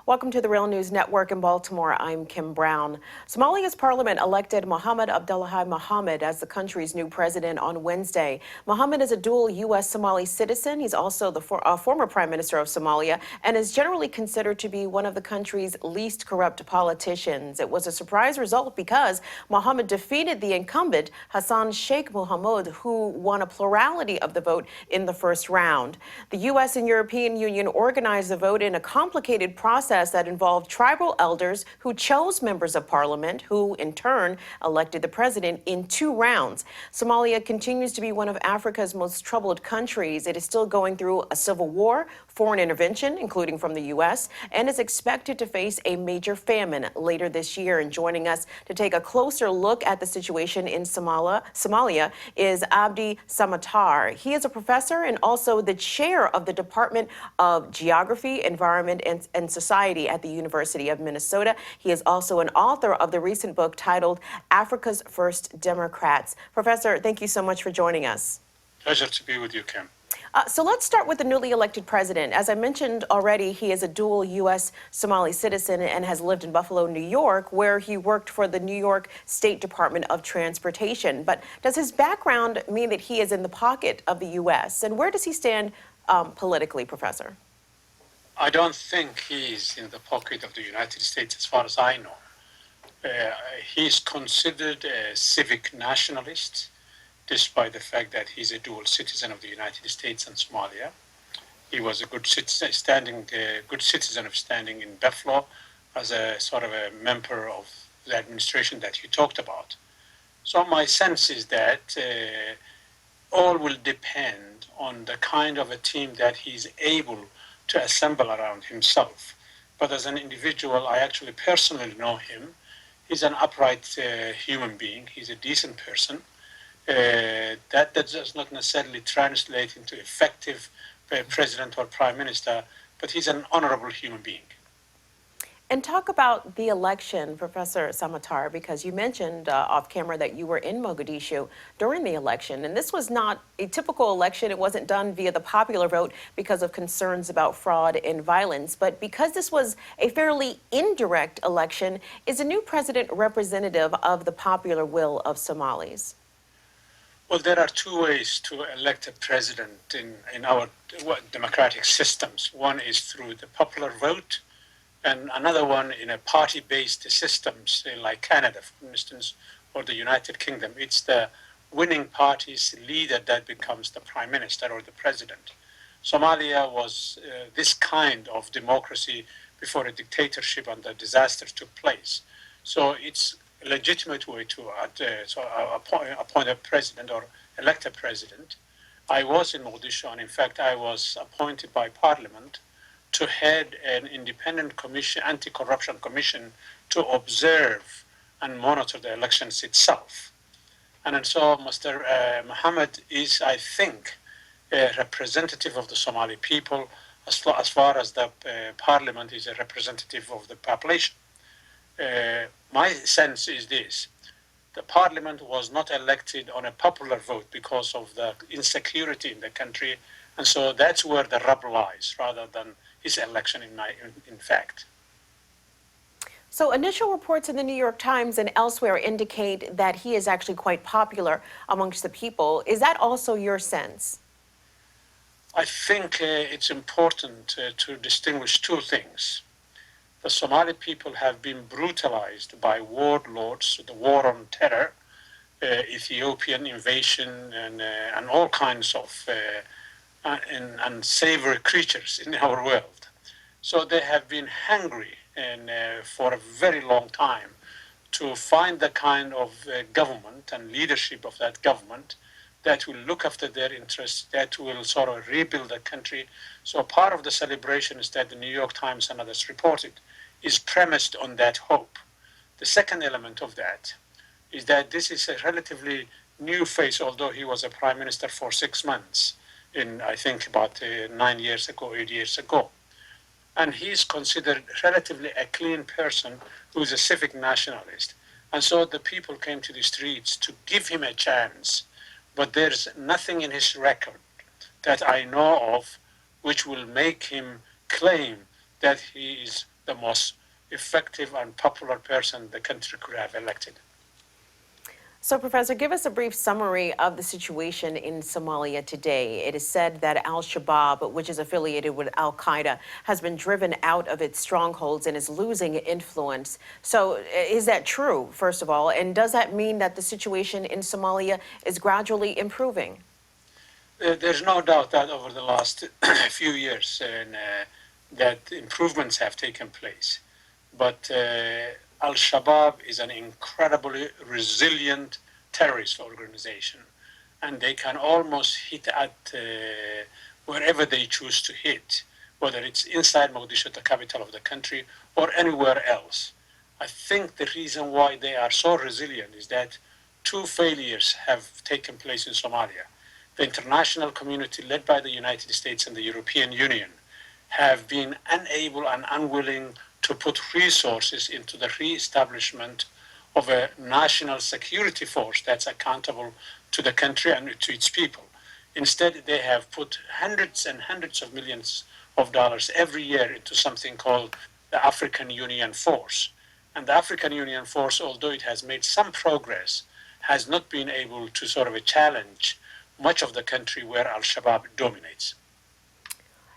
Welcome to the Real News Network in Baltimore. I'm Kim Brown. Somalia's parliament elected Mohamed Abdullahi Mohamed as the country's new president on Wednesday. Mohamed is a dual U.S. Somali citizen. He's also the former prime minister of Somalia and is generally considered to be one of the country's least corrupt politicians. It was a surprise result because Mohamed defeated the incumbent Hassan Sheikh Mohamud, who won a plurality of the vote in the first round. The U.S. and European Union organized the vote in a complicated process that involved tribal elders who chose members of parliament, who in turn elected the president in 2 rounds. Somalia continues to be one of Africa's most troubled countries. It is still going through a civil war, foreign intervention, including from the U.S., and is expected to face a major famine later this year. And joining us to take a closer look at the situation in Somalia is Abdi Samatar. He is a professor and also the chair of the Department of Geography, Environment, and Society at the University of Minnesota. He is also an author of the recent book titled Africa's First Democrats. Professor, thank you so much for joining us. Pleasure to be with you, Kim. So let's start with the newly elected president. As I mentioned already, he is a dual U.S. Somali citizen and has lived in Buffalo, New York, where he worked for the New York State Department of Transportation. But does his background mean that he is in the pocket of the U.S.? And where does he stand politically, Professor? I don't think he's in the pocket of the United States as far as I know. He's considered a civic nationalist, despite the fact that he's a dual citizen of the United States and Somalia. He was a good citizen of standing in Buffalo as a sort of a member of the administration that you talked about. So my sense is that all will depend on the kind of a team that he's able to assemble around himself. But as an individual, I actually personally know him. He's an upright human being. He's a decent person. That does not necessarily translate into effective president or prime minister, but he's an honorable human being. And talk about the election, Professor Samatar, because you mentioned off camera that you were in Mogadishu during the election. And this was not a typical election. It wasn't done via the popular vote because of concerns about fraud and violence. But because this was a fairly indirect election, is a new president representative of the popular will of Somalis? Well, there are 2 ways to elect a president in our democratic systems. One is through the popular vote, and another one in a party-based systems like Canada, for instance, or the United Kingdom. It's the winning party's leader that becomes the prime minister or the president. Somalia was this kind of democracy before a dictatorship and the disasters took place. So it's a legitimate way to appoint a president or elect a president. I was in Mogadishu, and in fact, I was appointed by Parliament to head an independent commission, anti-corruption commission, to observe and monitor the elections itself. And so Mr. Mohamed is, I think, a representative of the Somali people as far as the parliament is a representative of the population. My sense is this: the parliament was not elected on a popular vote because of the insecurity in the country, and so that's where the rub lies, rather than his election in fact. So initial reports in the New York Times and elsewhere indicate that he is actually quite popular amongst the people. Is that also your sense? I think it's important to distinguish 2 things. The Somali people have been brutalized by warlords, the war on terror, Ethiopian invasion, and all kinds of unsavory creatures in our world. So they have been hungry for a very long time to find the kind of government and leadership of that government that will look after their interests, that will sort of rebuild the country. So part of the celebrations that the New York Times and others reported is premised on that hope. The second element of that is that this is a relatively new face, although he was a prime minister for 6 months in, I think, about 9 years ago, 8 years ago. And he's considered relatively a clean person who's a civic nationalist. And so the people came to the streets to give him a chance. But there's nothing in his record that I know of which will make him claim that he is the most effective and popular person the country could have elected. So, Professor, give us a brief summary of the situation in Somalia today. It is said that al-Shabaab, which is affiliated with al-Qaeda, has been driven out of its strongholds and is losing influence. So, is that true, first of all? And does that mean that the situation in Somalia is gradually improving? There's no doubt that over the last few years that improvements have taken place. But Al-Shabaab is an incredibly resilient terrorist organization, and they can almost hit at wherever they choose to hit, whether it's inside Mogadishu, the capital of the country, or anywhere else. I think the reason why they are so resilient is that two failures have taken place in Somalia. The international community, led by the United States and the European Union, have been unable and unwilling to put resources into the re-establishment of a national security force that's accountable to the country and to its people. Instead, they have put hundreds and hundreds of millions of dollars every year into something called the African Union Force. And the African Union Force, although it has made some progress, has not been able to sort of challenge much of the country where Al-Shabaab dominates.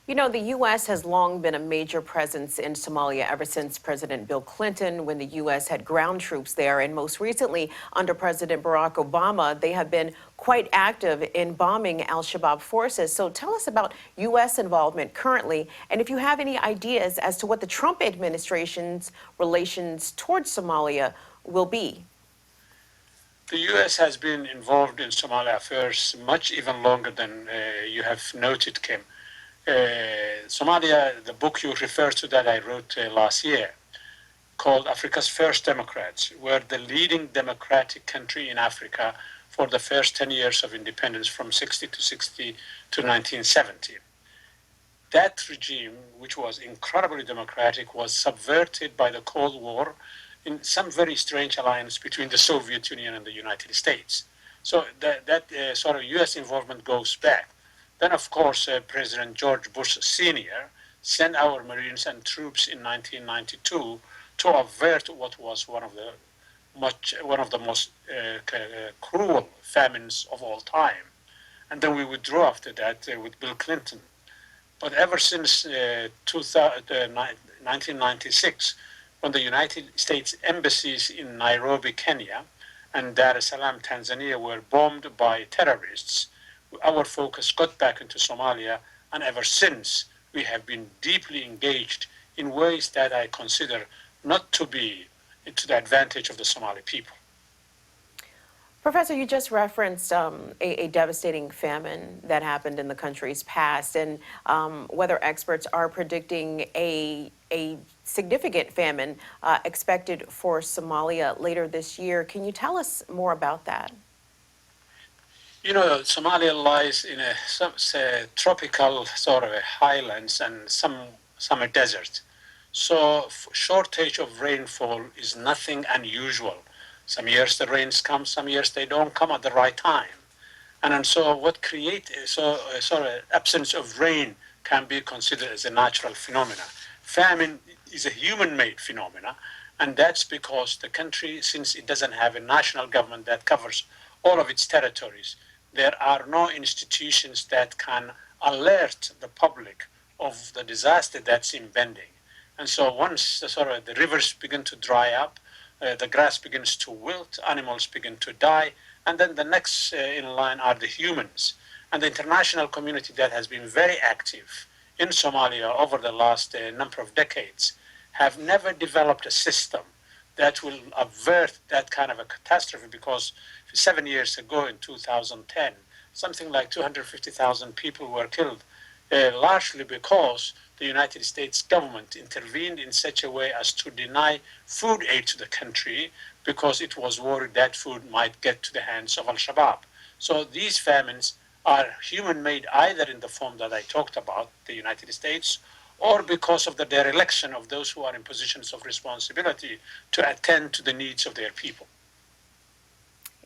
You know, the U.S. has long been a major presence in Somalia ever since President Bill Clinton, when the U.S. had ground troops there. And most recently, under President Barack Obama, they have been quite active in bombing al-Shabaab forces. So tell us about U.S. involvement currently, and if you have any ideas as to what the Trump administration's relations towards Somalia will be. The U.S. has been involved in Somalia affairs much even longer than you have noted, Kim. Somalia, the book you referred to that I wrote last year, called Africa's First Democrats, were the leading democratic country in Africa for the first 10 years of independence from 60 to 1970. That regime, which was incredibly democratic, was subverted by the Cold War in some very strange alliance between the Soviet Union and the United States. So that sort of U.S. involvement goes back. Then, of course, President George Bush Sr. sent our Marines and troops in 1992 to avert what was one of the most cruel famines of all time. And then we withdrew after that with Bill Clinton. But ever since 1996, when the United States embassies in Nairobi, Kenya, and Dar es Salaam, Tanzania, were bombed by terrorists, our focus got back into Somalia, and ever since we have been deeply engaged in ways that I consider not to be to the advantage of the Somali people. Professor, you just referenced a devastating famine that happened in the country's past, and weather experts are predicting a significant famine expected for Somalia later this year. Can you tell us more about that? You know, Somalia lies in a tropical sort of highlands and some summer desert. So shortage of rainfall is nothing unusual. Some years the rains come, some years they don't come at the right time. And so what creates sort of absence of rain can be considered as a natural phenomena. Famine is a human-made phenomena, and that's because the country, since it doesn't have a national government that covers all of its territories, there are no institutions that can alert the public of the disaster that's impending. And so once the rivers begin to dry up, the grass begins to wilt, animals begin to die, and then the next in line are the humans. And the international community that has been very active in Somalia over the last number of decades have never developed a system that will avert that kind of a catastrophe, because 7 years ago in 2010, something like 250,000 people were killed, largely because the United States government intervened in such a way as to deny food aid to the country because it was worried that food might get to the hands of Al-Shabaab. So these famines are human-made, either in the form that I talked about, the United States, or because of the dereliction of those who are in positions of responsibility to attend to the needs of their people.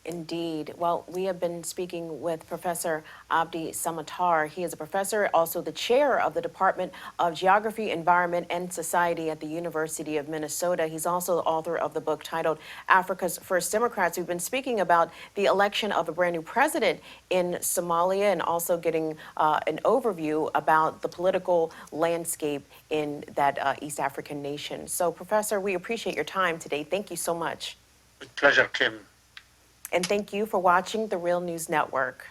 Indeed. Well, we have been speaking with Professor Abdi Samatar. He is a professor, also the chair of the Department of Geography, Environment, and Society at the University of Minnesota. He's also the author of the book titled Africa's First Democrats. We've been speaking about the election of a brand new president in Somalia and also getting an overview about the political landscape in that East African nation. So, Professor, we appreciate your time today. Thank you so much. With pleasure, Kim. And thank you for watching the Real News Network.